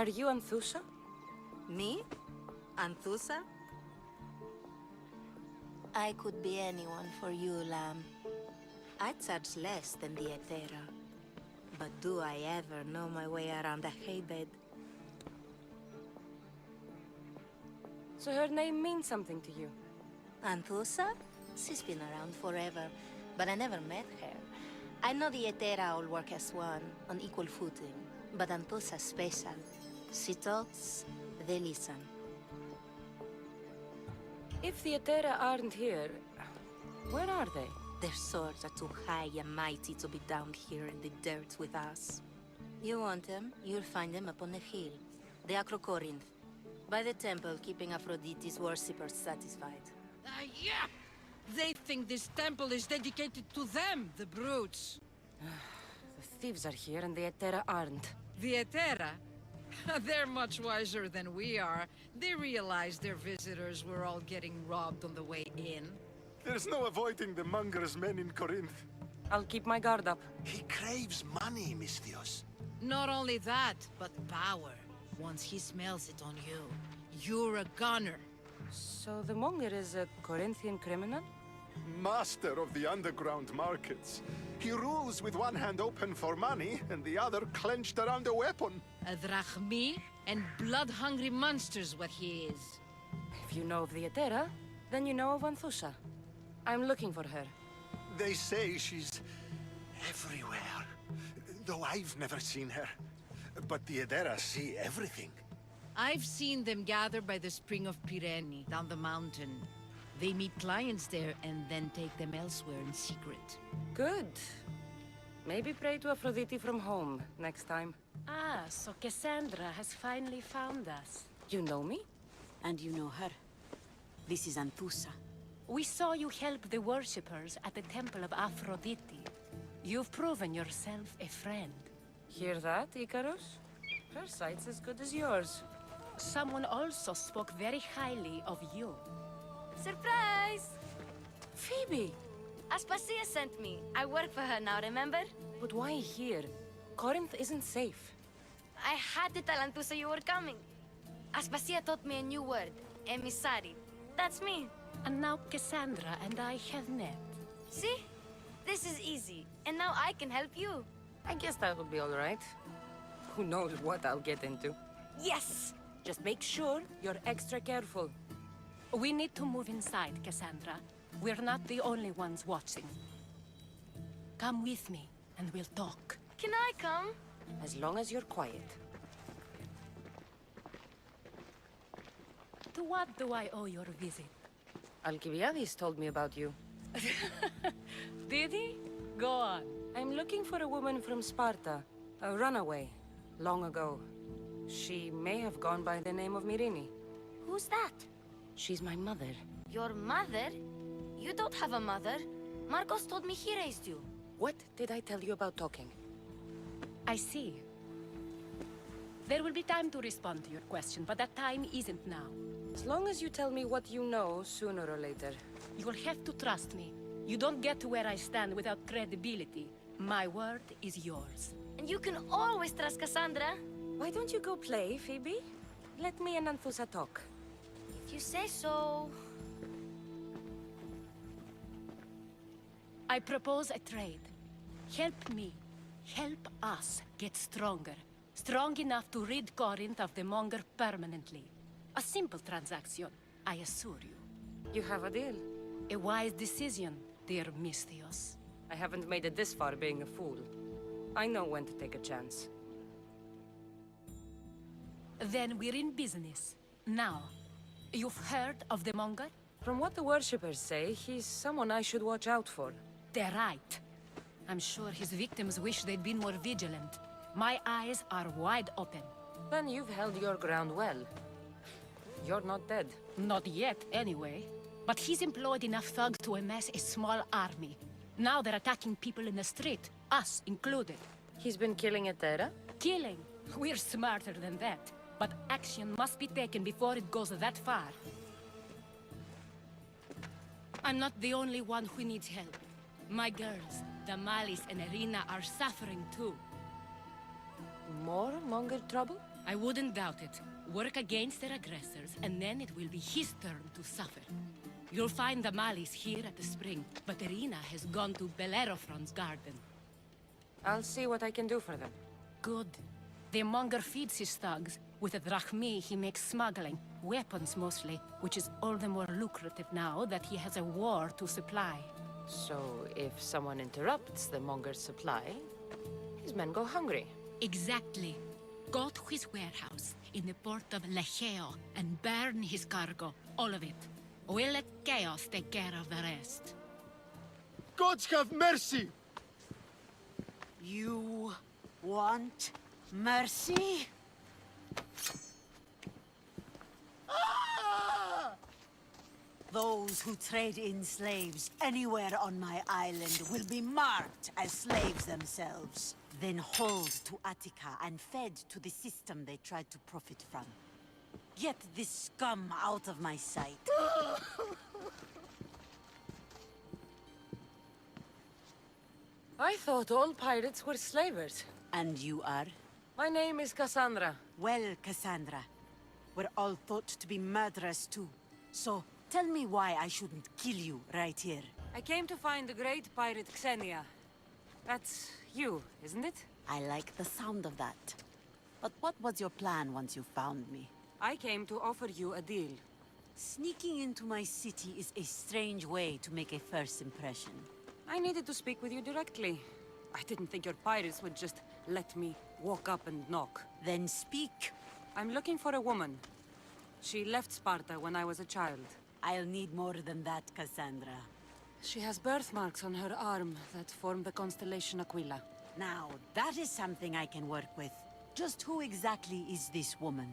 Are you Anthusa? Me? Anthusa? I could be anyone for you, Lamb. I charge less than the Etera. But do I ever know my way around a haybed? So her name means something to you? Anthusa? She's been around forever, but I never met her. I know the Etera all work as one, on equal footing. But Anthusa's special. She talks, they listen. If the Etera aren't here, where are they? Their swords are too high and mighty to be down here in the dirt with us. You want them, you'll find them up on the hill. The Acrocorinth. By the temple, keeping Aphrodite's worshippers satisfied. Yeah! They think this temple is dedicated to them, the brutes. The thieves are here and the Etera aren't. The Etera? They're much wiser than we are. They realized their visitors were all getting robbed on the way in. There's no avoiding the monger's men in Corinth. I'll keep my guard up. He craves money, Misthios. Not only that, but power. Once he smells it on you, you're a gunner. So the monger is a Corinthian criminal? Master of the underground markets. He rules with one hand open for money and the other clenched around a weapon. A drachmi and blood-hungry monster's what he is. If you know of the Etera, then you know of Anthusa. I'm looking for her. They say she's everywhere. Though I've never seen her. But the Edera see everything. I've seen them gather by the spring of Pyrene, down the mountain. They meet clients there and then take them elsewhere in secret. Good. Maybe pray to Aphrodite from home next time. Ah, so Cassandra has finally found us. You know me? And you know her. This is Anthusa. We saw you help the worshippers at the Temple of Aphrodite. You've proven yourself a friend. Hear that, Icarus? Her sight's as good as yours. Someone also spoke very highly of you. Surprise! Phoebe! Aspasia sent me. I work for her now, remember? But why here? Corinth isn't safe. I had to tell Anthusa you were coming. Aspasia taught me a new word. Emissary. That's me. And now Cassandra and I have met. See? This is easy. And now I can help you. I guess that would be all right. Who knows what I'll get into. Yes! Just make sure you're extra careful. We need to move inside, Cassandra. We're not the only ones watching. Come with me, and we'll talk. Can I come? As long as you're quiet. To what do I owe your visit? Alcibiades told me about you. Did he? Go on. I'm looking for a woman from Sparta. A runaway. Long ago. She may have gone by the name of Myrine. Who's that? She's my mother. Your mother? You don't have a mother. Marcos told me he raised you. What did I tell you about talking? I see. There will be time to respond to your question, but that time isn't now. As long as you tell me what you know, sooner or later. You will have to trust me. You don't get to where I stand without credibility. My word is yours. And you can always trust Cassandra. Why don't you go play, Phoebe? Let me and Anthusa talk. If you say so... I propose a trade. Help me. Help us get stronger. Strong enough to rid Corinth of the monger permanently. A simple transaction, I assure you. You have a deal. A wise decision, dear Misthios. I haven't made it this far being a fool. I know when to take a chance. Then we're in business. Now, you've heard of the monger? From what the worshippers say, he's someone I should watch out for. They're right. I'm sure his victims wish they'd been more vigilant. My eyes are wide open. Then you've held your ground well. You're not dead. Not yet, anyway. But he's employed enough thugs to amass a small army. Now they're attacking people in the street, us included. He's been killing Etera? Killing? We're smarter than that. But action must be taken before it goes that far. I'm not the only one who needs help. My girls, Damalis and Irina, are suffering too. More monger trouble? I wouldn't doubt it. Work against their aggressors, and then it will be his turn to suffer. You'll find the Malis here at the spring, but Irina has gone to Bellerophon's garden. I'll see what I can do for them. Good. The monger feeds his thugs. With the drachmi, he makes smuggling. Weapons, mostly, which is all the more lucrative now that he has a war to supply. So, if someone interrupts the monger's supply, his men go hungry. Exactly. Go to his warehouse in the port of Lecheo and burn his cargo, all of it. We'll let chaos take care of the rest. Gods have mercy! You want mercy? Those who trade in slaves anywhere on my island will be marked as slaves themselves, then hauled to Attica and fed to the system they tried to profit from. Get this scum out of my sight. I thought all pirates were slavers. And you are? My name is Cassandra. Well, Cassandra, we're all thought to be murderers too. So, tell me why I shouldn't kill you right here. I came to find the great pirate Xenia. That's you, isn't it? I like the sound of that. But what was your plan once you found me? I came to offer you a deal. Sneaking into my city is a strange way to make a first impression. I needed to speak with you directly. I didn't think your pirates would just let me walk up and knock. Then speak. I'm looking for a woman. She left Sparta when I was a child. I'll need more than that, Cassandra. She has birthmarks on her arm that form the constellation Aquila. Now, that is something I can work with. Just who exactly is this woman?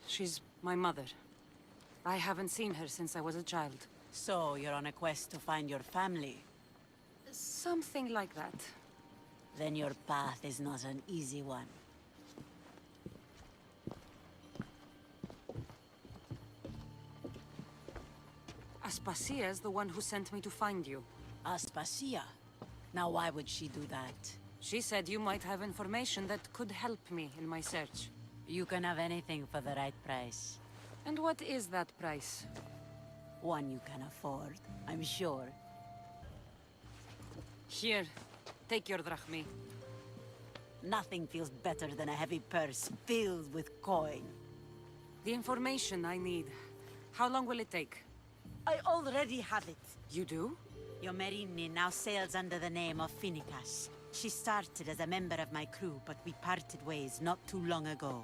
She's my mother. I haven't seen her since I was a child. So, you're on a quest to find your family? Something like that. Then your path is not an easy one. Aspasia's the one who sent me to find you. Aspasia? Now why would she do that? She said you might have information that could help me in my search. You can have anything for the right price. And what is that price? One you can afford, I'm sure. Here, take your drachmi. Nothing feels better than a heavy purse filled with coin. The information I need. How long will it take? I already have it. You do? Your Merini now sails under the name of Finicas. She started as a member of my crew, but we parted ways not too long ago.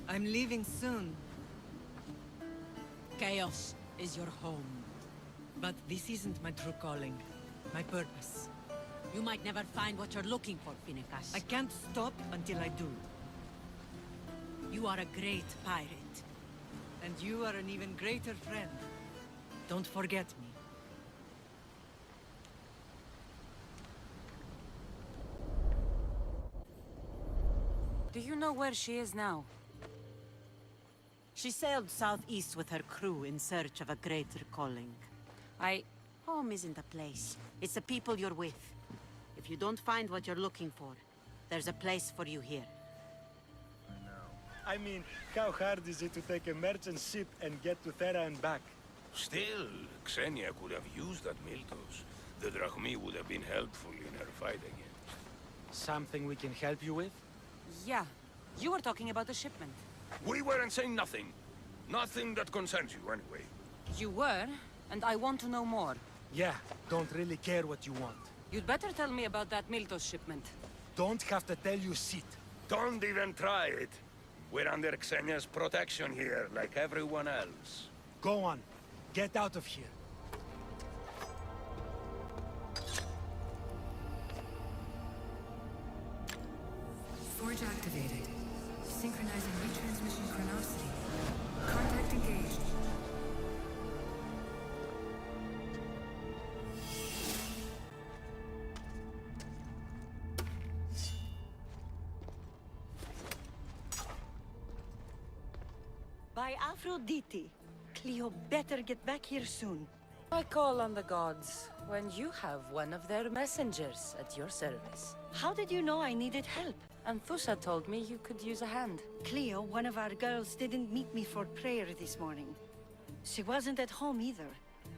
I'm leaving soon. Chaos is your home. But this isn't my true calling. My purpose. You might never find what you're looking for, Finicas. I can't stop until I do. You are a great pirate. And you are an even greater friend. Don't forget me. Do you know where she is now? She sailed southeast with her crew in search of a greater calling. Home isn't a place. It's the people you're with. If you don't find what you're looking for, there's a place for you here. I mean, how hard is it to take a merchant ship and get to Thera and back? Still, Xenia could have used that Miltos. The drachmi would have been helpful in her fight against. Something we can help you with? Yeah. You were talking about the shipment. We weren't saying nothing. Nothing that concerns you, anyway. You were, and I want to know more. Yeah, don't really care what you want. You'd better tell me about that Miltos shipment. Don't have to tell you shit. Don't even try it. We're under Xenia's protection here, like everyone else. Go on. Get out of here. Forge activated. Synchronizing retransmission chronicity. Contact engaged. By Aphrodite. Cleo better get back here soon. I call on the gods when you have one of their messengers at your service. How did you know I needed help? Anthusa told me you could use a hand. Cleo, one of our girls, didn't meet me for prayer this morning. She wasn't at home either.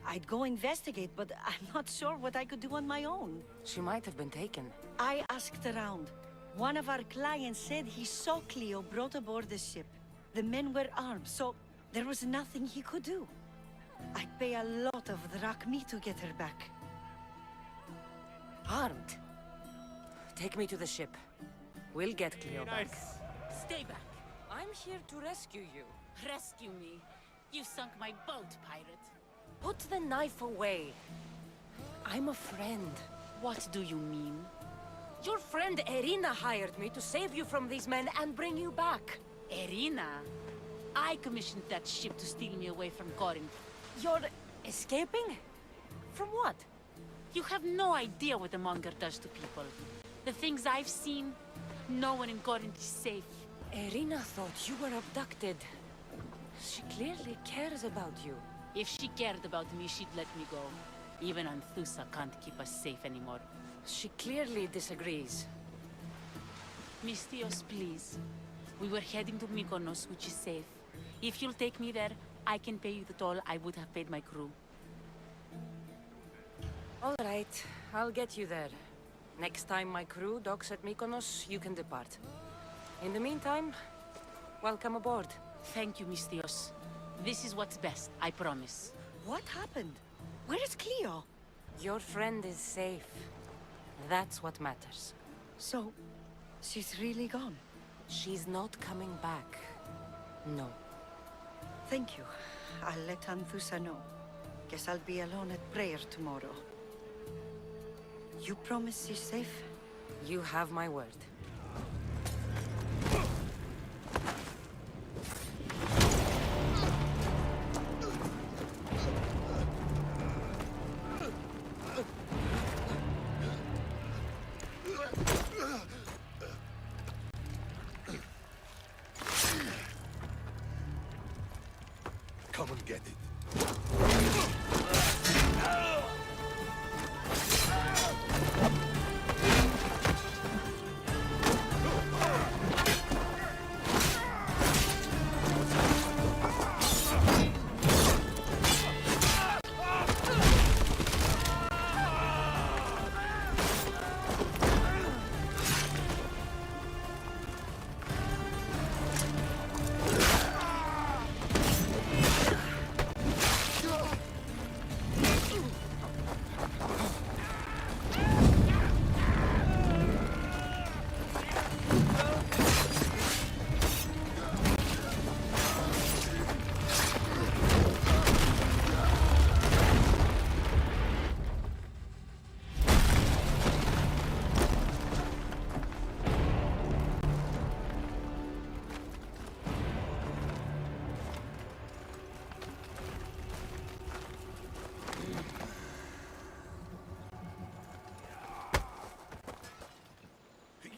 I'd go investigate, but I'm not sure what I could do on my own. She might have been taken. I asked around. One of our clients said he saw Cleo brought aboard the ship. The men were armed, so there was nothing he could do. I'd pay a lot of drachmi to get her back. Armed? Take me to the ship. We'll get Cleo back. Stay back. I'm here to rescue you. Rescue me. You sunk my boat, pirate. Put the knife away. I'm a friend. What do you mean? Your friend Irina hired me to save you from these men and bring you back. Irina? I commissioned that ship to steal me away from Corinth. You're escaping? From what? You have no idea what the Monger does to people. The things I've seen, no one in Corinth is safe. Irina thought you were abducted. She clearly cares about you. If she cared about me, she'd let me go. Even Anthusa can't keep us safe anymore. She clearly disagrees. Mystios, please. We were heading to Mykonos, which is safe. If you'll take me there, I can pay you the toll I would have paid my crew. All right, I'll get you there. Next time my crew docks at Mykonos, you can depart. In the meantime, welcome aboard. Thank you, Mystios. This is what's best, I promise. What happened? Where is Cleo? Your friend is safe. That's what matters. So, she's really gone? She's not coming back. No. Thank you. I'll let Anthusa know. Guess I'll be alone at prayer tomorrow. You promise she's safe? You have my word. Come and get it.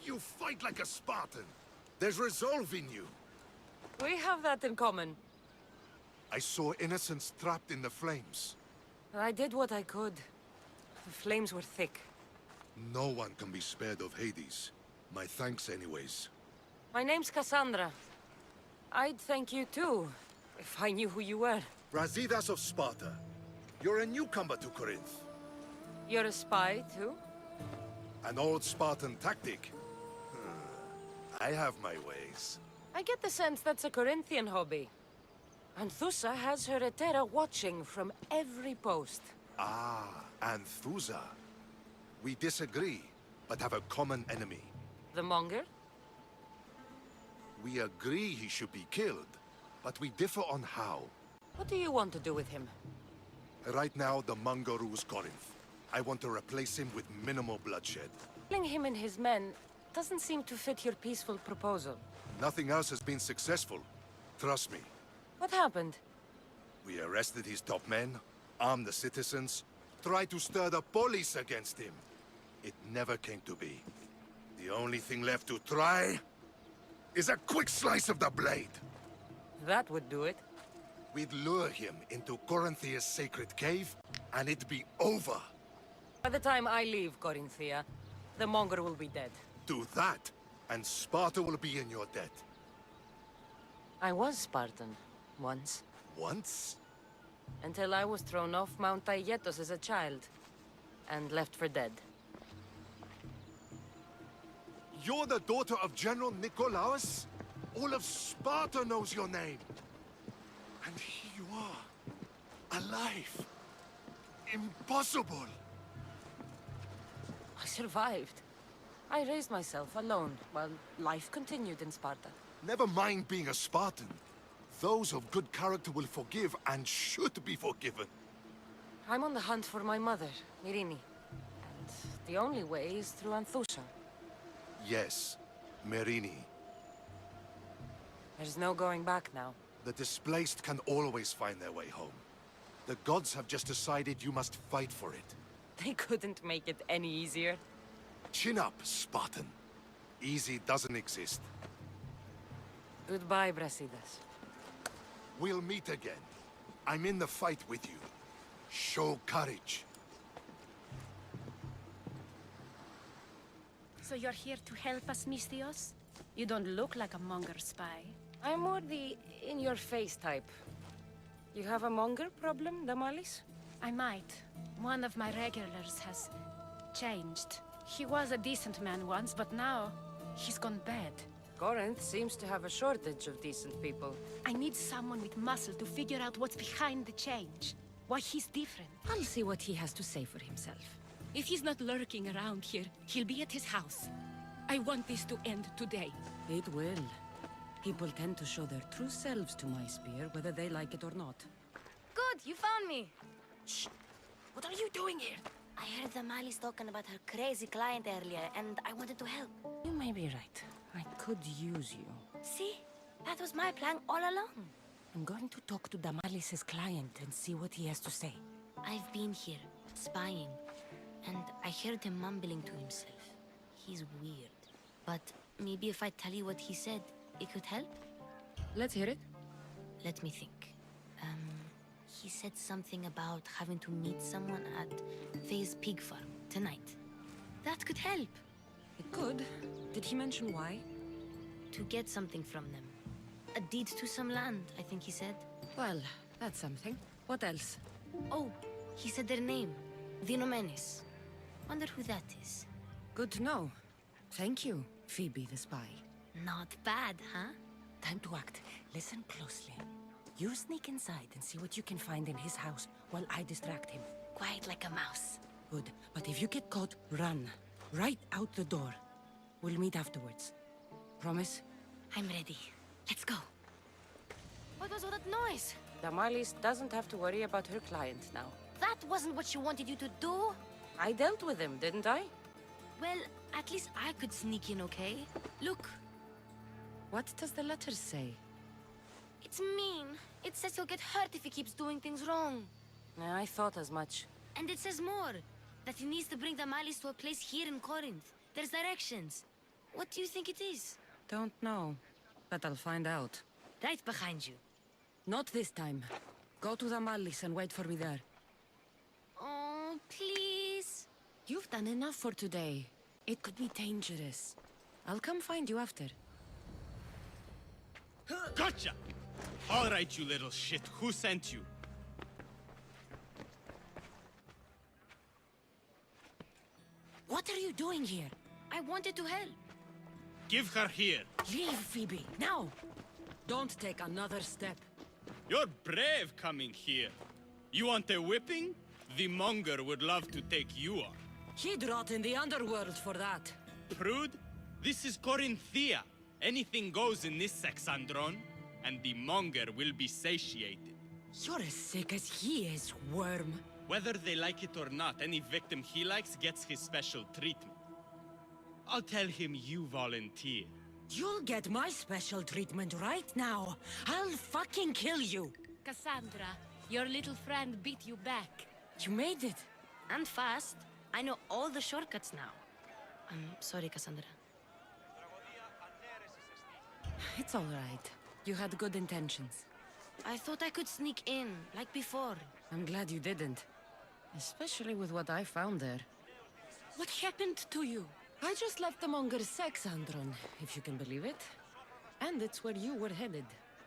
You fight like a Spartan. There's resolve in you. We have that in common. I saw innocents trapped in the flames. I did what I could. The flames were thick. No one can be spared of Hades. My thanks anyways. My name's Cassandra. I'd thank you too, if I knew who you were. Brasidas of Sparta. You're a newcomer to Corinth. You're a spy too? An old Spartan tactic. I have my ways. I get the sense that's a Corinthian hobby. Anthusa has her Etera watching from every post. Ah, Anthusa. We disagree, but have a common enemy. The Monger? We agree he should be killed, but we differ on how. What do you want to do with him? Right now, the Monger rules Corinth. I want to replace him with minimal bloodshed. Killing him and his men doesn't seem to fit your peaceful proposal. Nothing else has been successful. Trust me. What happened? We arrested his top men, armed the citizens, tried to stir the police against him. It never came to be. The only thing left to try is a quick slice of the blade. That would do it. We'd lure him into Corinthia's sacred cave, and it'd be over. By the time I leave Corinthia, the Monger will be dead. Do that, and Sparta will be in your debt. I was Spartan, once. Once? Until I was thrown off Mount Aietos as a child, and left for dead. You're the daughter of General Nikolaos? All of Sparta knows your name. And here you are, alive. Impossible. I survived. I raised myself alone, while life continued in Sparta. Never mind being a Spartan. Those of good character will forgive and should be forgiven. I'm on the hunt for my mother, Myrini. And the only way is through Anthousa. Yes, Merini. There's no going back now. The displaced can always find their way home. The gods have just decided you must fight for it. They couldn't make it any easier. Chin up, Spartan. Easy doesn't exist. Goodbye, Brasidas. We'll meet again. I'm in the fight with you. Show courage. So you're here to help us, Misthios? You don't look like a Monger spy. I'm more the in-your-face type. You have a Monger problem, Damalis? I might. One of my regulars has changed. He was a decent man once, but now he's gone bad. Corinth seems to have a shortage of decent people. I need someone with muscle to figure out what's behind the change. Why he's different. I'll see what he has to say for himself. If he's not lurking around here, he'll be at his house. I want this to end today. It will. People tend to show their true selves to my spear, whether they like it or not. Good, you found me. Shh! What are you doing here? I heard the Mali's talking about her crazy client earlier, and I wanted to help. You may be right. I could use you. See? That was my plan all along. I'm going to talk to Damalis' client and see what he has to say. I've been here, spying, and I heard him mumbling to himself. He's weird. But maybe if I tell you what he said, it could help? Let's hear it. Let me think. He said something about having to meet someone at Faye's pig farm tonight. That could help. It could. Did he mention why? To get something from them. A deed to some land, I think he said. Well, that's something. What else? Oh, he said their name. Vinomenes. Wonder who that is. Good to know. Thank you, Phoebe the spy. Not bad, huh? Time to act. Listen closely. You sneak inside and see what you can find in his house while I distract him. Quiet like a mouse. Good. But if you get caught, run. Right out the door. We'll meet afterwards. Promise? I'm ready. Let's go. What was all that noise? Damalis doesn't have to worry about her client now. That wasn't what she wanted you to do. I dealt with him, didn't I? Well, at least I could sneak in, okay? Look. What does the letter say? It's mean. It says he'll get hurt if he keeps doing things wrong. I thought as much. And it says more. That he needs to bring the Malis to a place here in Corinth. There's directions. What do you think it is? Don't know. But I'll find out. Right behind you. Not this time. Go to the Malis and wait for me there. Oh, please. You've done enough for today. It could be dangerous. I'll come find you after. Gotcha! All right, you little shit. Who sent you? What are you doing here? I wanted to help. Give her here. Leave, Phoebe, now! Don't take another step. You're brave coming here. You want a whipping? The Monger would love to take you on. He'd rot in the underworld for that. Prude, this is Corinthia. Anything goes in this Sexandron, and the Monger will be satiated. You're as sick as he is, worm. Whether they like it or not, any victim he likes gets his special treatment. I'll tell him you volunteer. You'll get my special treatment right now. I'll fucking kill you. Cassandra, your little friend beat you back. You made it. And fast. I know all the shortcuts now. I'm sorry, Cassandra. It's all right. You had good intentions. I thought I could sneak in, like before. I'm glad you didn't. Especially with what I found there. What happened to you? I just left the Monger's Sexandron, if you can believe it. And it's where you were headed.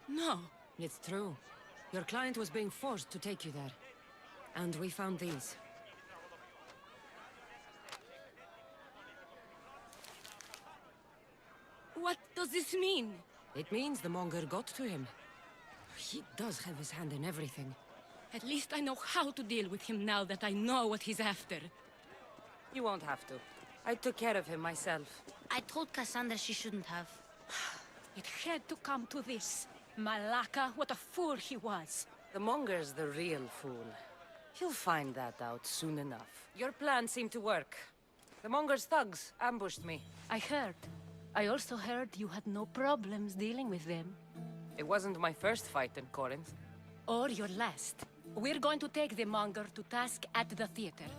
No. It's true. Your client was being forced to take you there. And we found these. What does this mean? It means the Monger got to him. He does have his hand in everything. At least I know how to deal with him now that I know what he's after. You won't have to. I took care of him myself. I told Cassandra she shouldn't have. It had to come to this. Malaka, what a fool he was. The Monger's the real fool. He'll find that out soon enough. Your plan seemed to work. The Monger's thugs ambushed me. I heard. I also heard you had no problems dealing with them. It wasn't my first fight in Corinth. Or your last. We're going to take the Monger to task at the theater.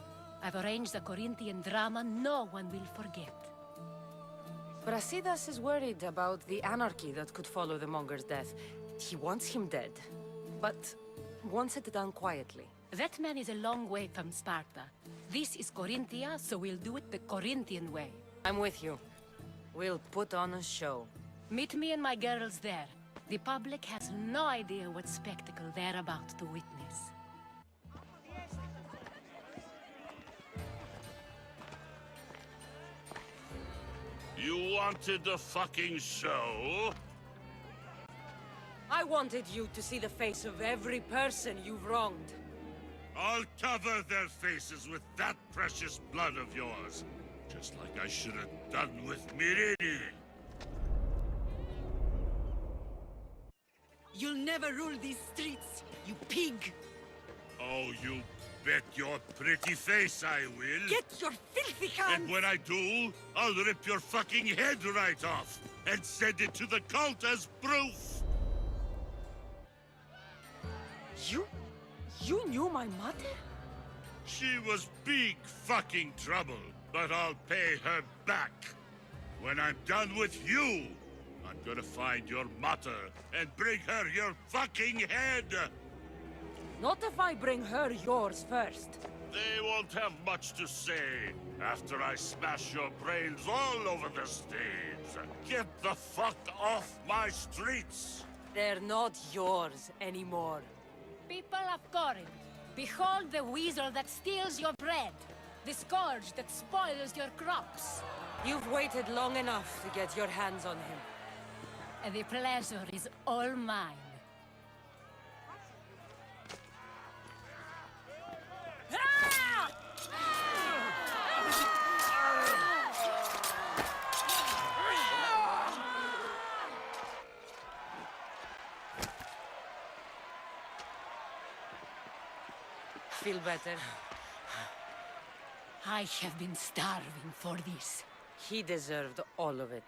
I've arranged a Corinthian drama no one will forget. Brasidas is worried about the anarchy that could follow the Monger's death. He wants him dead, but wants it done quietly. That man is a long way from Sparta. This is Corinthia, so we'll do it the Corinthian way. I'm with you. We'll put on a show. Meet me and my girls there. The public has no idea what spectacle they're about to witness. You wanted the fucking show? I wanted you to see the face of every person you've wronged. I'll cover their faces with that precious blood of yours. Just like I should have done with Mirini. You'll never rule these streets, you pig! Oh, you bet your pretty face I will. Get your filthy hands! And when I do, I'll rip your fucking head right off and send it to the cult as proof. You knew my mother? She was big fucking trouble, but I'll pay her back. When I'm done with you, I'm gonna find your mother and bring her your fucking head. Not if I bring her yours first. They won't have much to say after I smash your brains all over the stage. Get the fuck off my streets! They're not yours anymore. People of Corinth, behold the weasel that steals your bread, the scourge that spoils your crops. You've waited long enough to get your hands on him. And the pleasure is all mine. Feel better? I have been starving for this. He deserved all of it.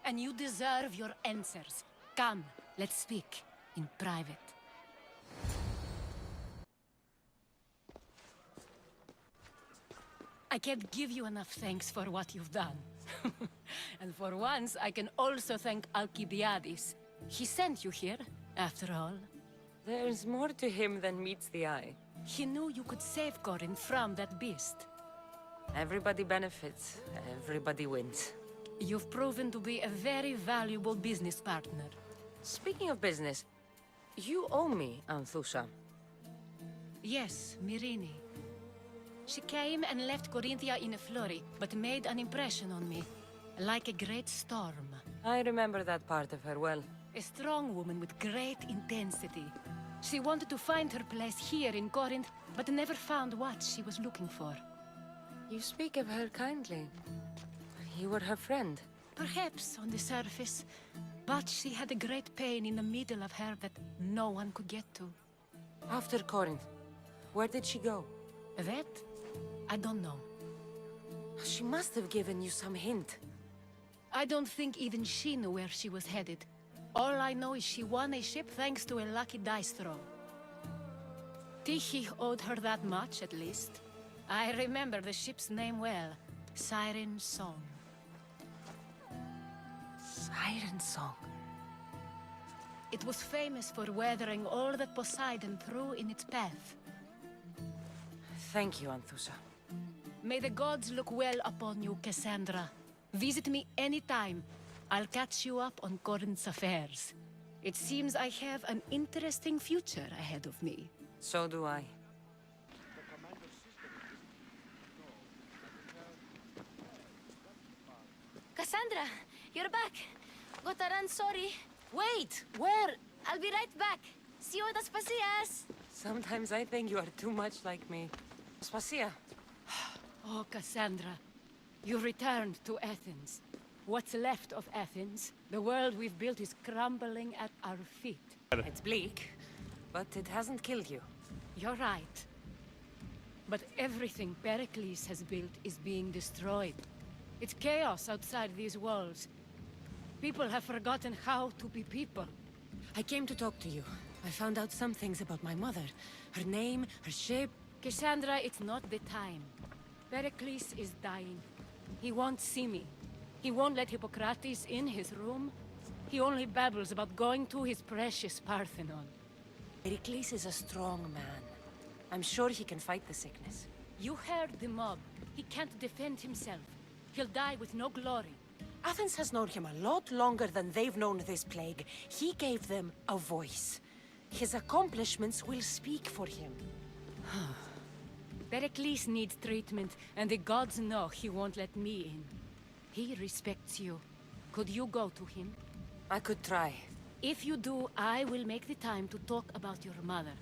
And you deserve your answers. Come, let's speak in private. I can't give you enough thanks for what you've done. And for once, I can also thank Alcibiades. He sent you here, after all. There's more to him than meets the eye. He knew you could save Corinth from that beast. Everybody benefits. Everybody wins. You've proven to be a very valuable business partner. Speaking of business, you owe me, Anthusha. Yes, Mirini. She came and left Corinthia in a flurry, but made an impression on me. Like a great storm. I remember that part of her well. A strong woman with great intensity. She wanted to find her place here in Corinth, but never found what she was looking for. You speak of her kindly. You were her friend. Perhaps on the surface, but she had a great pain in the middle of her that no one could get to. After Corinth, where did she go? That? I don't know. She must have given you some hint. I don't think even she knew where she was headed. All I know is she won a ship thanks to a lucky dice throw. Tyche owed her that much, at least. I remember the ship's name well. Siren Song. Siren Song. It was famous for weathering all that Poseidon threw in its path. Thank you, Anthusa. May the gods look well upon you, Cassandra. Visit me anytime. I'll catch you up on Corinth's affairs. It seems I have an interesting future ahead of me. So do I. Cassandra, you're back. Gotta run, sorry. Wait! Where? I'll be right back. See you at Aspasias. Sometimes I think you are too much like me. Spasia. Oh, Cassandra. You returned to Athens. What's left of Athens? The world we've built is crumbling at our feet. It's bleak, but it hasn't killed you. You're right. But everything Pericles has built is being destroyed. It's chaos outside these walls. People have forgotten how to be people. I came to talk to you. I found out some things about my mother. Her name, her shape. Cassandra, it's not the time. Pericles is dying. He won't see me. He won't let Hippocrates in his room. He only babbles about going to his precious Parthenon. Pericles is a strong man. I'm sure he can fight the sickness. You heard the mob. He can't defend himself. He'll die with no glory. Athens has known him a lot longer than they've known this plague. He gave them a voice. His accomplishments will speak for him. Pericles needs treatment, and the gods know he won't let me in. He respects you. Could you go to him? I could try. If you do, I will make the time to talk about your mother.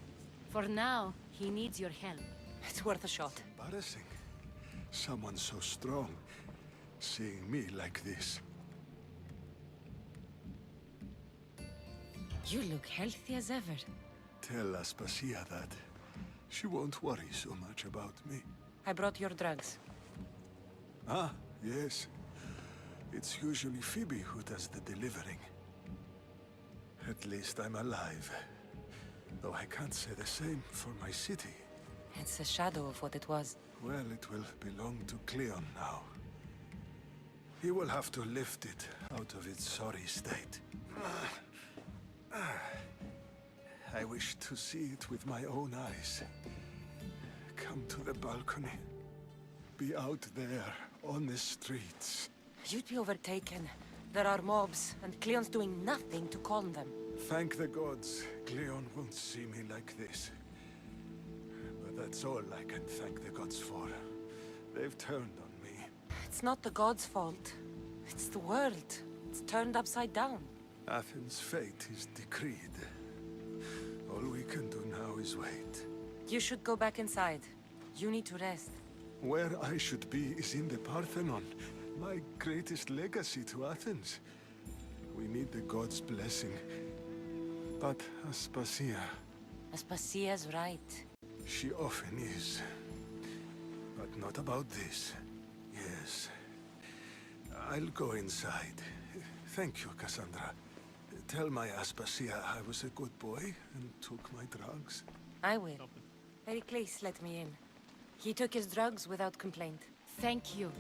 For now, he needs your help. It's worth a shot. Embarrassing. Someone so strong, seeing me like this. You look healthy as ever. Tell Aspasia that. She won't worry so much about me. I brought your drugs. Ah, yes. It's usually Phoebe who does the delivering. At least I'm alive. Though I can't say the same for my city. It's a shadow of what it was. Well, it will belong to Cleon now. He will have to lift it out of its sorry state. I wish to see it with my own eyes. Come to the balcony. Be out there, on the streets. You'd be overtaken. There are mobs, and Cleon's doing nothing to calm them. Thank the gods, Cleon won't see me like this. But that's all I can thank the gods for. They've turned on me. It's not the gods' fault. It's the world. It's turned upside down. Athens' fate is decreed. All we can do now is wait. You should go back inside. You need to rest. Where I should be is in the Parthenon, my greatest legacy to Athens. We need the gods' blessing. But Aspasia... Aspasia's right. She often is. But not about this. Yes. I'll go inside. Thank you, Cassandra. Tell my Aspasia I was a good boy and took my drugs. I will. Pericles let me in. He took his drugs without complaint. Thank you.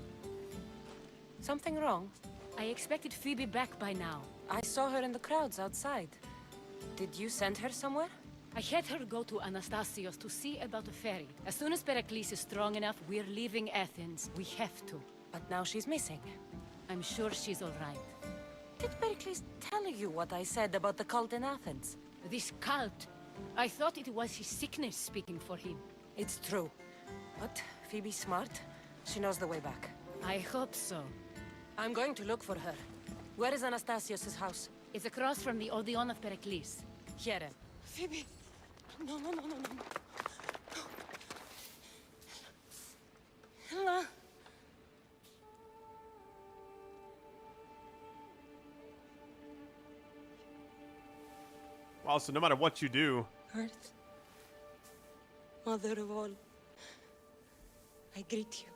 Something wrong? I expected Phoebe back by now. I saw her in the crowds outside. Did you send her somewhere? I had her go to Anastasios to see about a ferry. As soon as Pericles is strong enough, we're leaving Athens. We have to. But now she's missing. I'm sure she's all right. Did Pericles tell you what I said about the cult in Athens? This cult? I thought it was his sickness speaking for him. It's true. But Phoebe's smart. She knows the way back. I hope so. I'm going to look for her. Where is Anastasios' house? It's across from the Odeon of Pericles. Here. Phoebe! No. Ella! Wow, so no matter what you do... Earth, Mother of all, I greet you.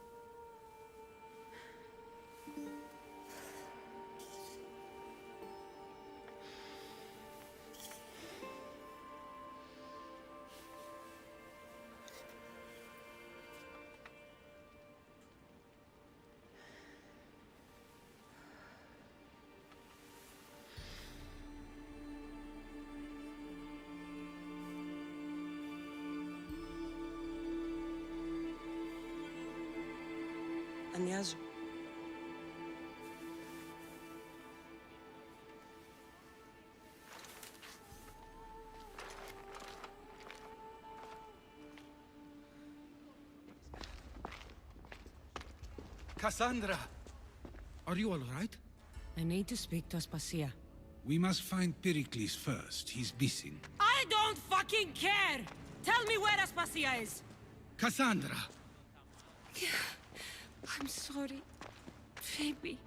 μοιάζω. Cassandra! Are you all right? I need to speak to Aspasia. We must find Pericles first. He's missing. I don't fucking care! Tell me where Aspasia is! Cassandra! I'm sorry, Phoebe.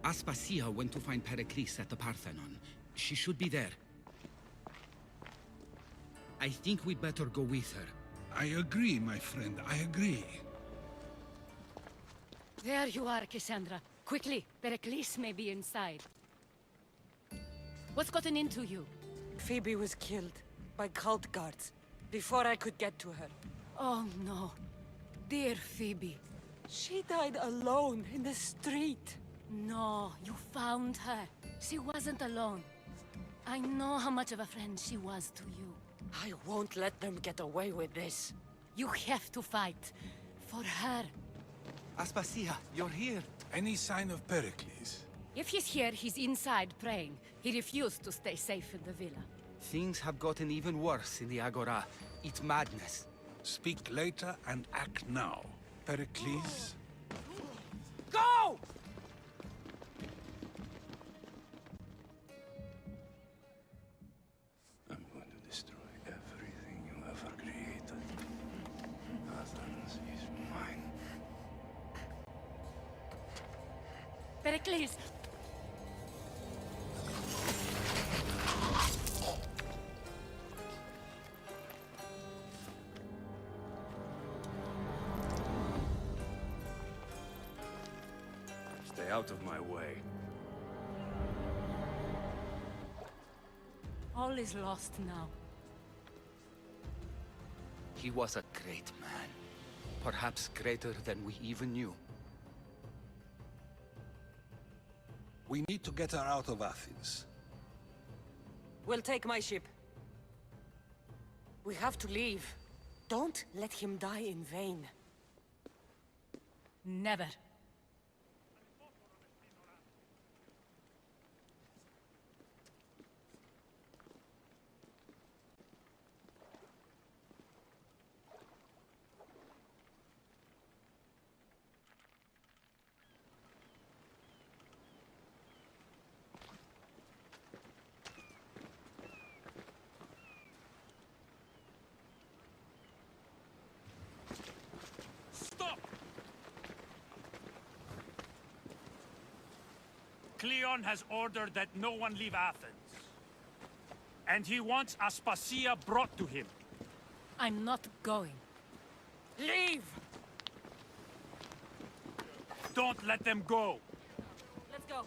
Aspasia went to find Pericles at the Parthenon. She should be there. I think we'd better go with her. I agree, my friend. I agree. There you are, Cassandra. Quickly, Pericles may be inside. What's gotten into you? Phoebe was killed by cult guards before I could get to her. Oh no. Dear Phoebe. She died alone in the street. No, you found her. She wasn't alone. I know how much of a friend she was to you. I won't let them get away with this. You have to fight. For her. Aspasia, you're here. Any sign of Pericles? If he's here, he's inside praying. He refused to stay safe in the villa. Things have gotten even worse in the Agora. It's madness. Speak later and act now. Pericles? Go! I'm going to destroy everything you ever created. Athens is mine. Pericles! Stay out of my way. All is lost now. He was a great man. Perhaps greater than we even knew. We need to get her out of Athens. We'll take my ship. We have to leave. Don't let him die in vain. Never. Cleon has ordered that no one leave Athens. And he wants Aspasia brought to him. I'm not going. Leave! Don't let them go. Let's go.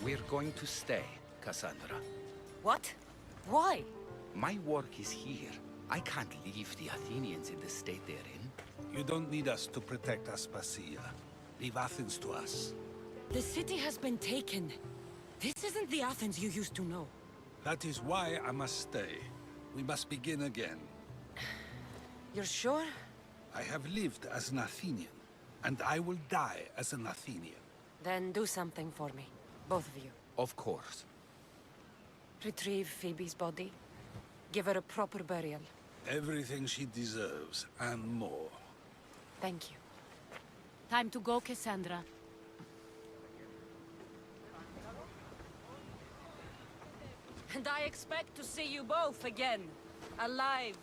We're going to stay, Cassandra. What? Why? My work is here. I can't leave the Athenians in the state they're in. You don't need us to protect Aspasia. Leave Athens to us. The city has been taken. This isn't the Athens you used to know. That is why I must stay. We must begin again. You're sure? I have lived as an Athenian, and I will die as an Athenian. Then do something for me. Both of you. Of course. Retrieve Phoebe's body. Give her a proper burial. Everything she deserves, and more. Thank you. Time to go, Cassandra. And I expect to see you both again. Alive.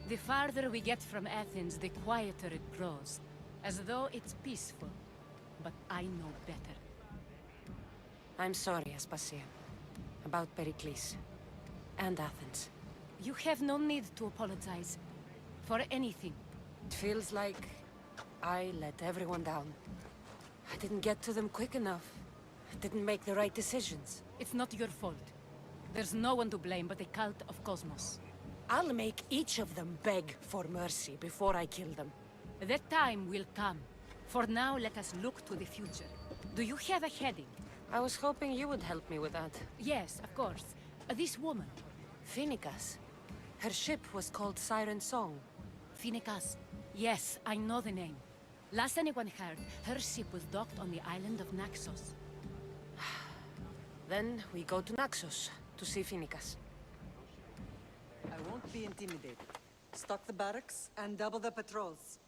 The farther we get from Athens, the quieter it grows. As though it's peaceful. But I know better. I'm sorry, Aspasia. About Pericles. And Athens. You have no need to apologize. For anything. It feels like I let everyone down. I didn't get to them quick enough. I didn't make the right decisions. It's not your fault. There's no one to blame but the Cult of Kosmos. I'll make each of them beg for mercy before I kill them. That time will come. For now, let us look to the future. Do you have a heading? I was hoping you would help me with that. Yes, of course. This woman. Phoenicas. Her ship was called Siren Song. Phoenicas. Yes, I know the name. Last anyone heard, her ship was docked on the island of Naxos. Then we go to Naxos to see Phoenicas. I won't be intimidated. Stock the barracks and double the patrols.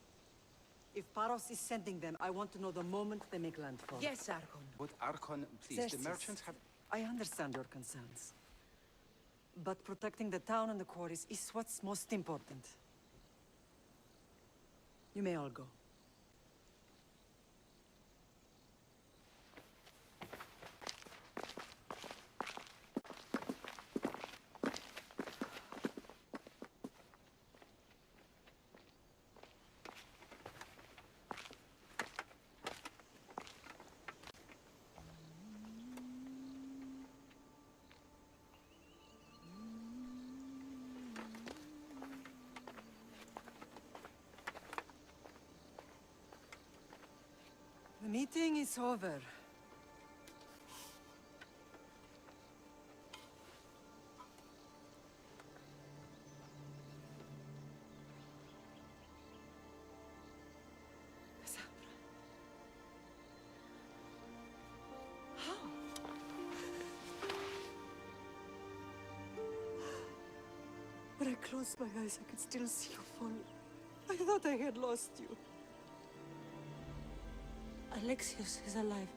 If Paros is sending them, I want to know the moment they make landfall. Yes, Archon. But Archon, please, Xerxes, the merchants have... I understand your concerns. But protecting the town and the quarries is what's most important. You may all go. The meeting is over. Cassandra. How? When I closed my eyes, I could still see you fall. I thought I had lost you. Alexios is alive.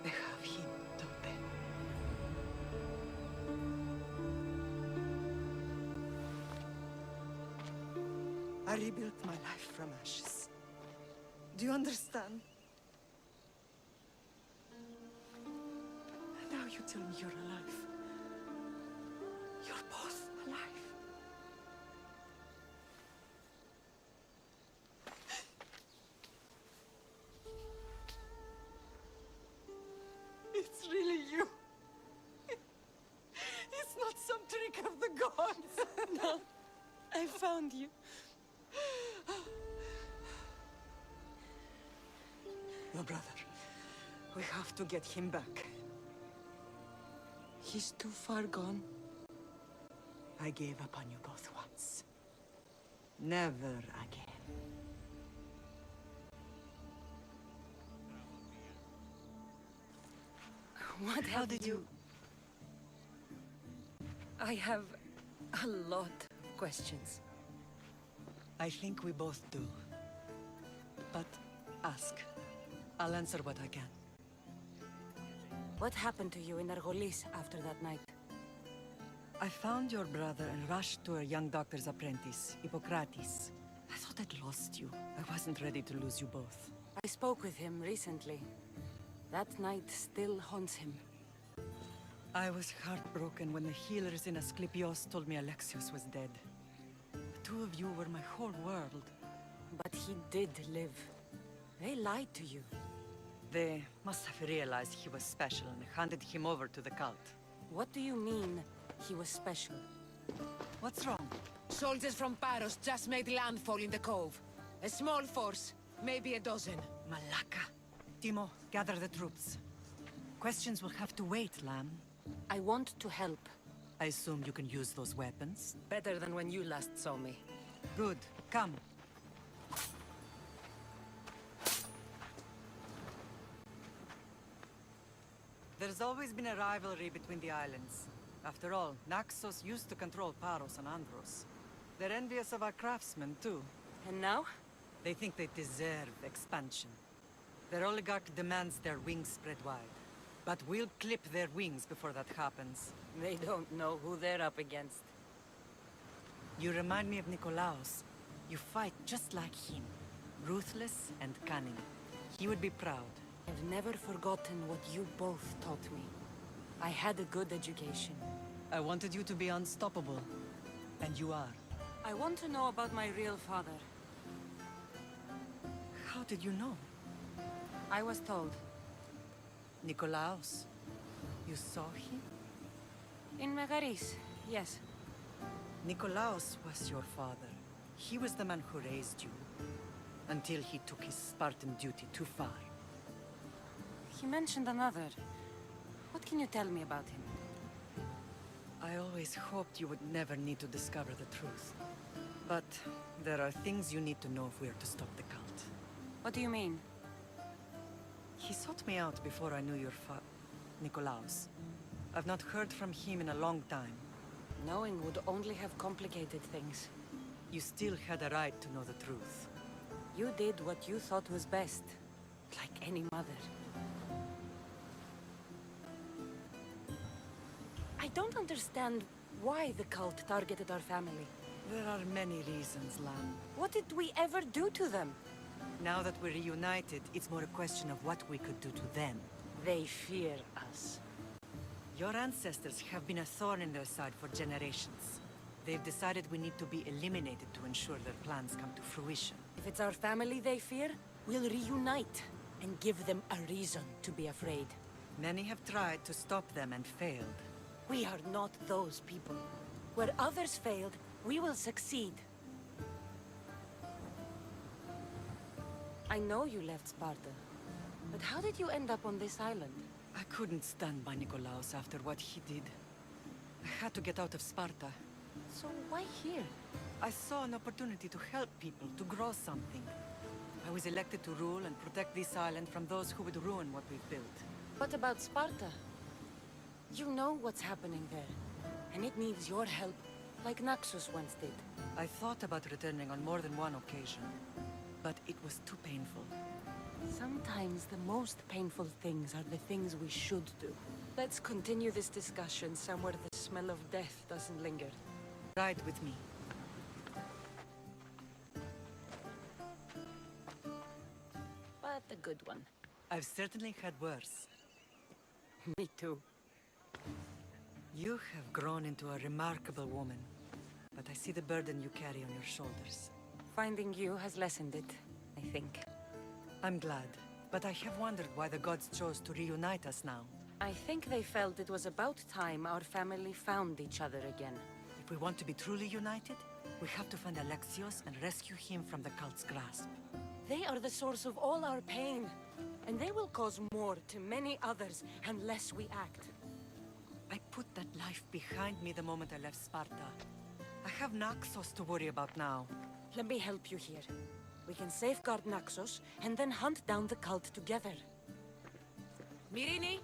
They have him, don't they? I rebuilt my life from ashes. Do you understand? And now you tell me you're alive. You're both alive. It's really you. It's not some trick of the gods. No, I found you. Your brother. We have to get him back. He's too far gone. I gave up on you both once. Never again. How did you... I have a lot of questions. I think we both do. But ask. I'll answer what I can. What happened to you in Argolis after that night? I found your brother and rushed to a young doctor's apprentice, Hippocrates. I thought I'd lost you. I wasn't ready to lose you both. I spoke with him recently. That night still haunts him. I was heartbroken when the healers in Asclepios told me Alexios was dead. The two of you were my whole world. But he did live. They lied to you. They must have realized he was special and handed him over to the cult. What do you mean, he was special? What's wrong? Soldiers from Paros just made landfall in the cove. A small force, maybe a dozen. Malaka. Timo, gather the troops. Questions will have to wait, Lamb. I want to help. I assume you can use those weapons? Better than when you last saw me. Good. Come. There's always been a rivalry between the islands. After all, Naxos used to control Paros and Andros. They're envious of our craftsmen, too. And now? They think they deserve expansion. Their oligarch demands their wings spread wide. But we'll clip their wings before that happens. They don't know who they're up against. You remind me of Nikolaos. You fight just like him. Ruthless and cunning. He would be proud. I've never forgotten what you both taught me. I had a good education. I wanted you to be unstoppable. And you are. I want to know about my real father. How did you know? I was told. Nikolaos. You saw him? In Megaris, yes. Nikolaos was your father. He was the man who raised you. Until he took his Spartan duty too far. He mentioned another. What can you tell me about him? I always hoped you would never need to discover the truth. But there are things you need to know if we are to stop the cult. What do you mean? He sought me out before I knew your Nikolaos. I've not heard from him in a long time. Knowing would only have complicated things. You still had a right to know the truth. You did what you thought was best. Like any mother. I don't understand why the cult targeted our family. There are many reasons, Lam. What did we ever do to them? Now that we're reunited, it's more a question of what we could do to them. They fear us. Your ancestors have been a thorn in their side for generations. They've decided we need to be eliminated to ensure their plans come to fruition. If it's our family they fear, we'll reunite and give them a reason to be afraid. Many have tried to stop them and failed. We are not those people. Where others failed, we will succeed. I know you left Sparta, but how did you end up on this island? I couldn't stand by Nikolaos after what he did. I had to get out of Sparta. So why here? I saw an opportunity to help people, to grow something. I was elected to rule and protect this island from those who would ruin what we've built. What about Sparta? You know what's happening there, and it needs your help, like Naxos once did. I thought about returning on more than one occasion, but it was too painful. Sometimes the most painful things are the things we should do. Let's continue this discussion somewhere the smell of death doesn't linger. Ride with me. But a good one. I've certainly had worse. Me too. You have grown into a remarkable woman, but I see the burden you carry on your shoulders. Finding you has lessened it, I think. I'm glad, but I have wondered why the gods chose to reunite us now. I think they felt it was about time our family found each other again. If we want to be truly united, we have to find Alexios and rescue him from the cult's grasp. They are the source of all our pain, and they will cause more to many others unless we act. I put that life behind me the moment I left Sparta. I have Naxos to worry about now. Let me help you here. We can safeguard Naxos, and then hunt down the cult together. Myrrine,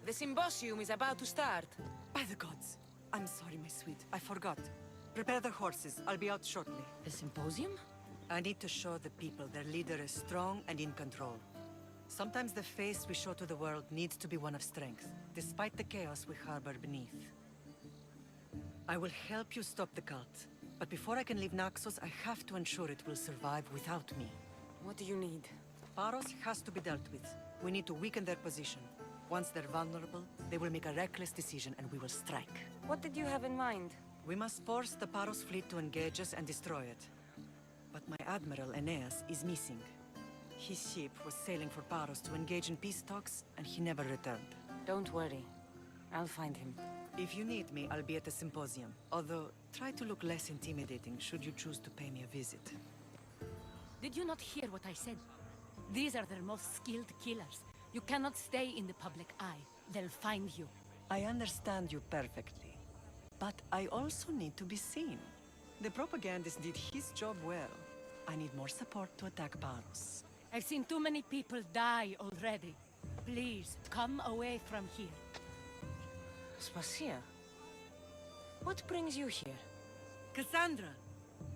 the symposium is about to start. By the gods! I'm sorry, my sweet. I forgot. Prepare the horses. I'll be out shortly. The symposium? I need to show the people their leader is strong and in control. Sometimes the face we show to the world needs to be one of strength, despite the chaos we harbor beneath. I will help you stop the cult. But before I can leave Naxos, I have to ensure it will survive without me. What do you need? Paros has to be dealt with. We need to weaken their position. Once they're vulnerable, they will make a reckless decision and we will strike. What did you have in mind? We must force the Paros fleet to engage us and destroy it. But my admiral, Aeneas, is missing. His ship was sailing for Paros to engage in peace talks, and he never returned. Don't worry. I'll find him. If you need me, I'll be at the symposium. Although, try to look less intimidating should you choose to pay me a visit. Did you not hear what I said? These are their most skilled killers. You cannot stay in the public eye. They'll find you. I understand you perfectly. But I also need to be seen. The propagandist did his job well. I need more support to attack Paros. I've seen too many people die already. Please, come away from here. Spacia? What brings you here? Cassandra!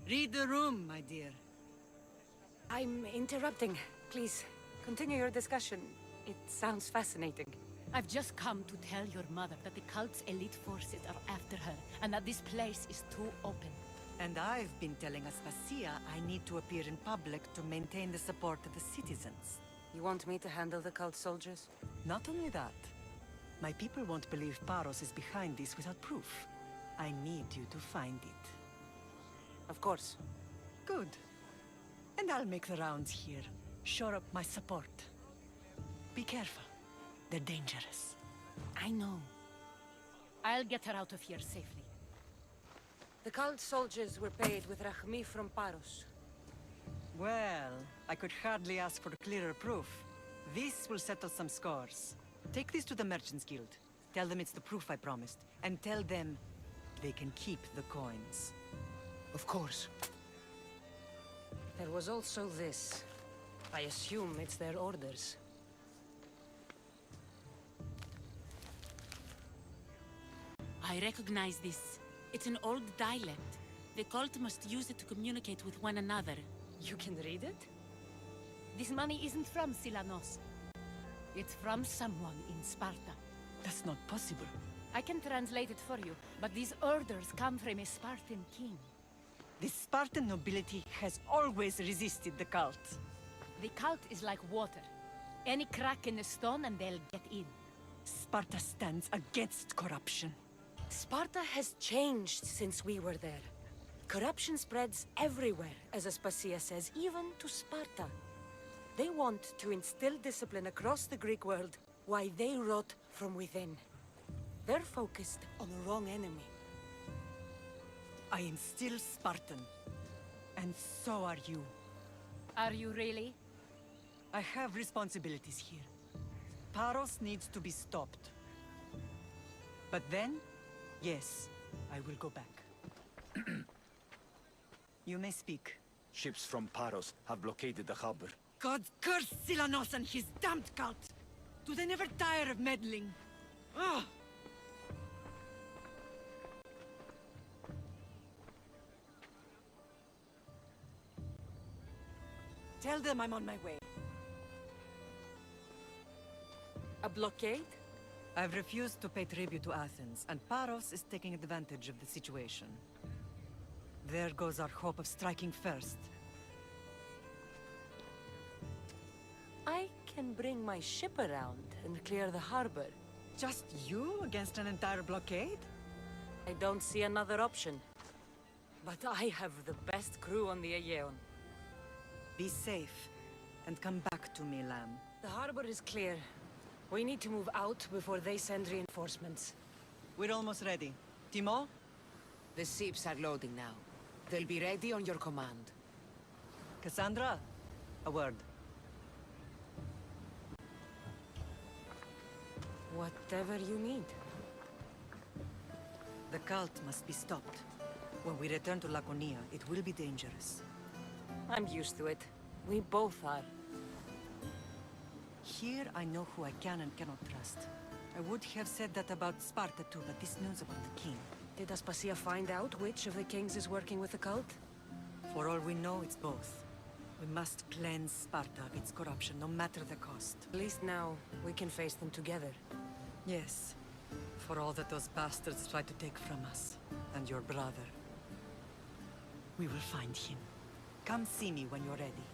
Read the room, my dear. I'm interrupting. Please, continue your discussion. It sounds fascinating. I've just come to tell your mother that the cult's elite forces are after her, and that this place is too open. And I've been telling Aspasia I need to appear in public to maintain the support of the citizens. You want me to handle the cult soldiers? Not only that. My people won't believe Paros is behind this without proof. I need you to find it. Of course. Good. And I'll make the rounds here. Shore up my support. Be careful. They're dangerous. I know. I'll get her out of here safely. The cult soldiers were paid with Rachmi from Paros. Well, I could hardly ask for clearer proof. This will settle some scores. Take this to the Merchants Guild. Tell them it's the proof I promised. And tell them they can keep the coins. Of course. There was also this. I assume it's their orders. I recognize this. It's an old dialect. The cult must use it to communicate with one another. You can read it? This money isn't from Silanos. It's from someone in Sparta. That's not possible. I can translate it for you, but these orders come from a Spartan king. The Spartan nobility has always resisted the cult. The cult is like water. Any crack in the stone and they'll get in. Sparta stands against corruption. Sparta has changed since we were there. Corruption spreads everywhere, as Aspasia says, even to Sparta. They want to instill discipline across the Greek world, while they rot from within. They're focused on the wrong enemy. I am still Spartan. And so are you. Are you really? I have responsibilities here. Paros needs to be stopped. But then, yes, I will go back. You may speak. Ships from Paros have blockaded the harbor. God curse Silanos and his damned cult! Do they never tire of meddling? Ugh! Tell them I'm on my way. A blockade? I've refused to pay tribute to Athens, and Paros is taking advantage of the situation. There goes our hope of striking first. I can bring my ship around and clear the harbor. Just you against an entire blockade? I don't see another option. But I have the best crew on the Aegean. Be safe, and come back to me, Lamb. The harbor is clear. We need to move out before they send reinforcements. We're almost ready. Timo? The ships are loading now. They'll be ready on your command. Cassandra? A word. Whatever you need. The cult must be stopped. When we return to Laconia, it will be dangerous. I'm used to it. We both are. Here I know who I can and cannot trust. I would have said that about Sparta too, but this news about the king. Did Aspasia find out which of the kings is working with the cult? For all we know, it's both. We must cleanse Sparta of its corruption, no matter the cost. At least now, we can face them together. Yes. For all that those bastards tried to take from us, and your brother. We will find him. Come see me when you're ready.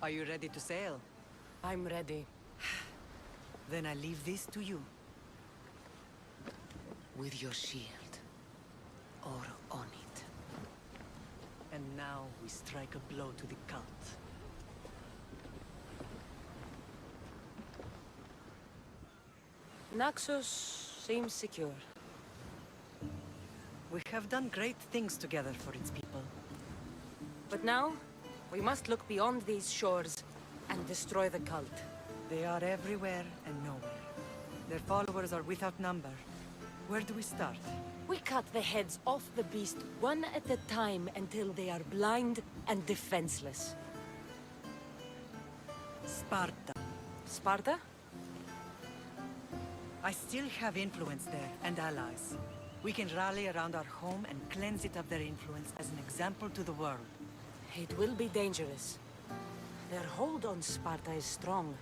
Are you ready to sail? I'm ready. Then I leave this to you. With your shield. Or on it. And now we strike a blow to the cult. Naxos seems secure. We have done great things together for its people. But now, we must look beyond these shores and destroy the cult. They are everywhere and nowhere. Their followers are without number. Where do we start? We cut the heads off the beast one at a time until they are blind and defenseless. Sparta. Sparta? I still have influence there, and allies. We can rally around our home and cleanse it of their influence as an example to the world. It will be dangerous. Their hold on Sparta is strong.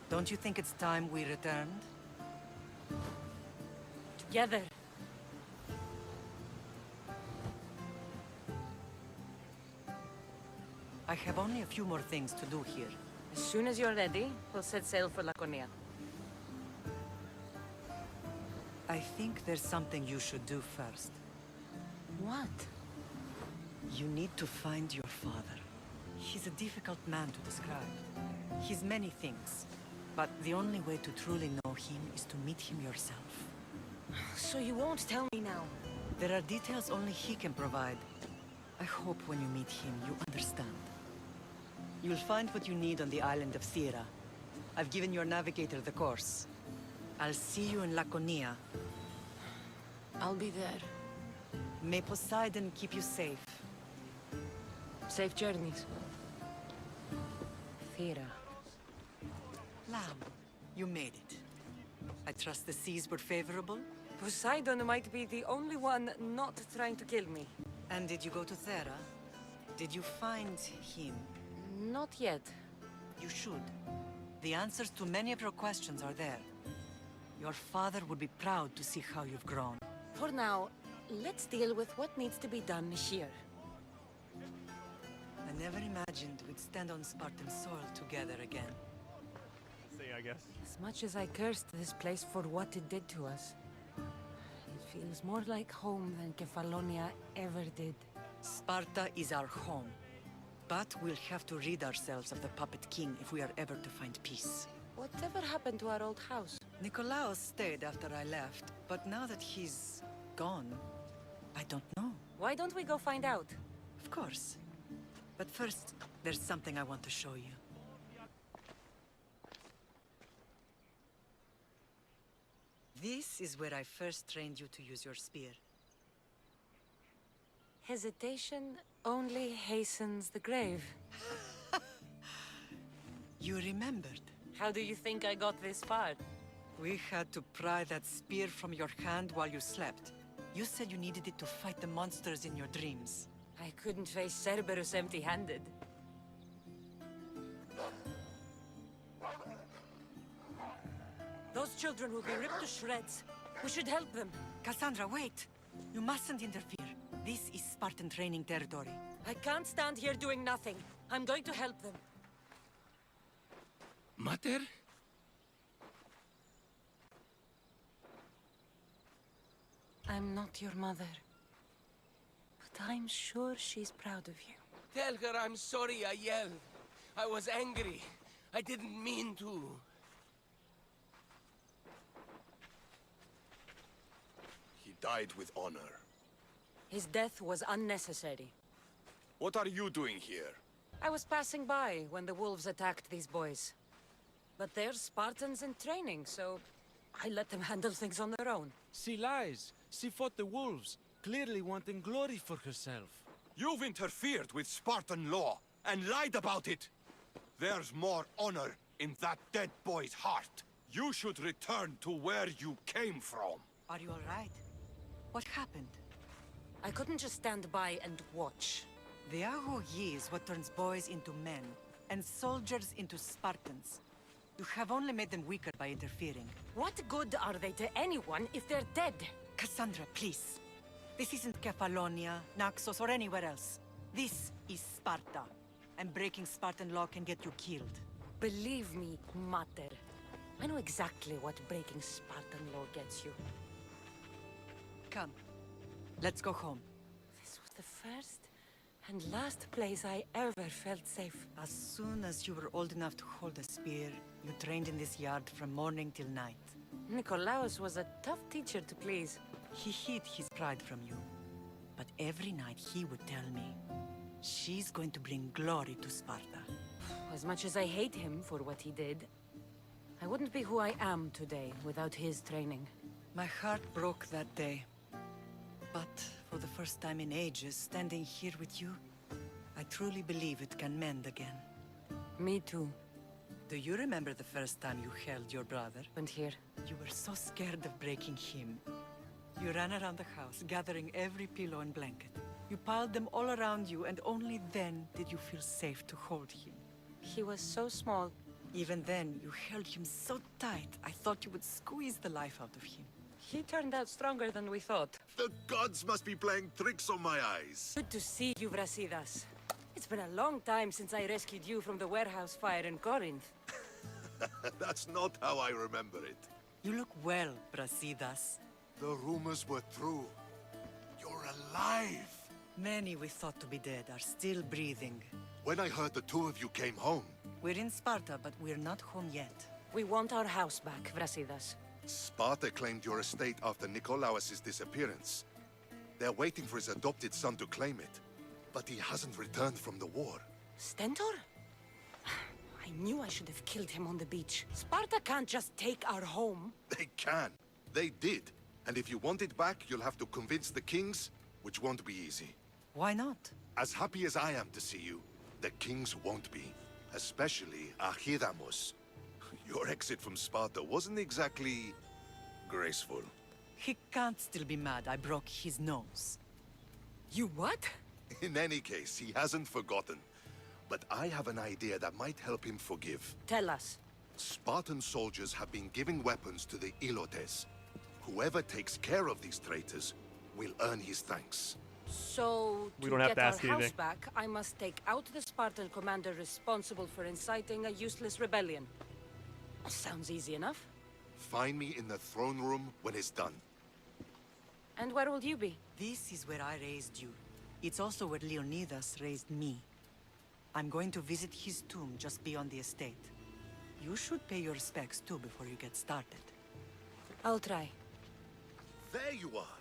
Don't you think it's time we returned? Together. I have only a few more things to do here. As soon as you're ready, we'll set sail for Laconia. I think there's something you should do first. What? You need to find your father. He's a difficult man to describe. He's many things, but the only way to truly know him is to meet him yourself. So you won't tell me now? There are details only he can provide. I hope when you meet him, you understand. You'll find what you need on the island of Thera. I've given your navigator the course. I'll see you in Laconia. I'll be there. May Poseidon keep you safe. Safe journeys. Thera. Lamb, you made it. I trust the seas were favorable? Poseidon might be the only one not trying to kill me. And did you go to Thera? Did you find him? Not yet. You should. The answers to many of your questions are there. Your father would be proud to see how you've grown. For now, let's deal with what needs to be done here. I never imagined we'd stand on Spartan soil together again. See, I guess. As much as I cursed this place for what it did to us, it feels more like home than Kefalonia ever did. Sparta is our home. But we'll have to rid ourselves of the Puppet King if we are ever to find peace. Whatever happened to our old house? Nikolaos stayed after I left, but now that he's gone, I don't know. Why don't we go find out? Of course. But first, there's something I want to show you. This is where I first trained you to use your spear. Hesitation only hastens the grave. You remembered. How do you think I got this far? We had to pry that spear from your hand while you slept. You said you needed it to fight the monsters in your dreams. I couldn't face Cerberus empty-handed. Those children will be ripped to shreds. We should help them. Cassandra, wait! You mustn't interfere. This is Spartan training territory. I can't stand here doing nothing. I'm going to help them. Mater? I'm not your mother. But I'm sure she's proud of you. Tell her I'm sorry I yelled. I was angry. I didn't mean to. He died with honor. His death was unnecessary. What are you doing here? I was passing by when the wolves attacked these boys. But they're Spartans in training, so I let them handle things on their own. She lies. She fought the wolves, clearly wanting glory for herself. You've interfered with Spartan law and lied about it. There's more honor in that dead boy's heart. You should return to where you came from. Are you all right? What happened? I couldn't just stand by and watch. The Ago Yi is what turns boys into men, and soldiers into Spartans. You have only made them weaker by interfering. What good are they to anyone if they're dead? Cassandra, please. This isn't Kefalonia, Naxos, or anywhere else. This is Sparta, and breaking Spartan law can get you killed. Believe me, Mater. I know exactly what breaking Spartan law gets you. Come. Let's go home. This was the first and last place I ever felt safe. As soon as you were old enough to hold a spear, you trained in this yard from morning till night. Nikolaos was a tough teacher to please. He hid his pride from you. But every night he would tell me, she's going to bring glory to Sparta. As much as I hate him for what he did, I wouldn't be who I am today without his training. My heart broke that day. But for the first time in ages, standing here with you, I truly believe it can mend again. Me too. Do you remember the first time you held your brother? And here. You were so scared of breaking him. You ran around the house, gathering every pillow and blanket. You piled them all around you, and only then did you feel safe to hold him. He was so small. Even then, you held him so tight, I thought you would squeeze the life out of him. He turned out stronger than we thought. The gods must be playing tricks on my eyes. Good to see you, Brasidas. It's been a long time since I rescued you from the warehouse fire in Corinth. That's not how I remember it. You look well, Brasidas. The rumors were true. You're alive. Many we thought to be dead are still breathing. When I heard the two of you came home... We're in Sparta, but we're not home yet. We want our house back, Vrasidas. Sparta claimed your estate after Nikolaos' disappearance. They're waiting for his adopted son to claim it. But he hasn't returned from the war. Stentor? I knew I should have killed him on the beach. Sparta can't just take our home. They can. They did. And if you want it back, you'll have to convince the kings, which won't be easy. Why not? As happy as I am to see you, the kings won't be. Especially Archidamos. Your exit from Sparta wasn't exactly... graceful. He can't still be mad I broke his nose. You what? In any case, he hasn't forgotten. But I have an idea that might help him forgive. Tell us. Spartan soldiers have been giving weapons to the Ilotes. Whoever takes care of these traitors will earn his thanks. So, We to don't have get to our ask house anything. back, I must take out the Spartan commander responsible for inciting a useless rebellion. Sounds easy enough. Find me in the throne room when it's done. And where will you be? This is where I raised you. It's also where Leonidas raised me. I'm going to visit his tomb just beyond the estate. You should pay your respects too before you get started. I'll try. There you are.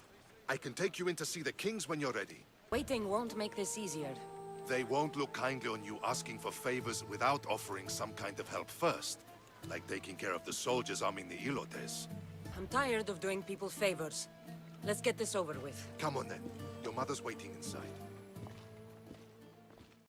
I can take you in to see the kings when you're ready. Waiting won't make this easier. They won't look kindly on you asking for favors without offering some kind of help first. Like taking care of the soldiers arming the Ilotes. I'm tired of doing people favors. Let's get this over with. Come on then. Your mother's waiting inside.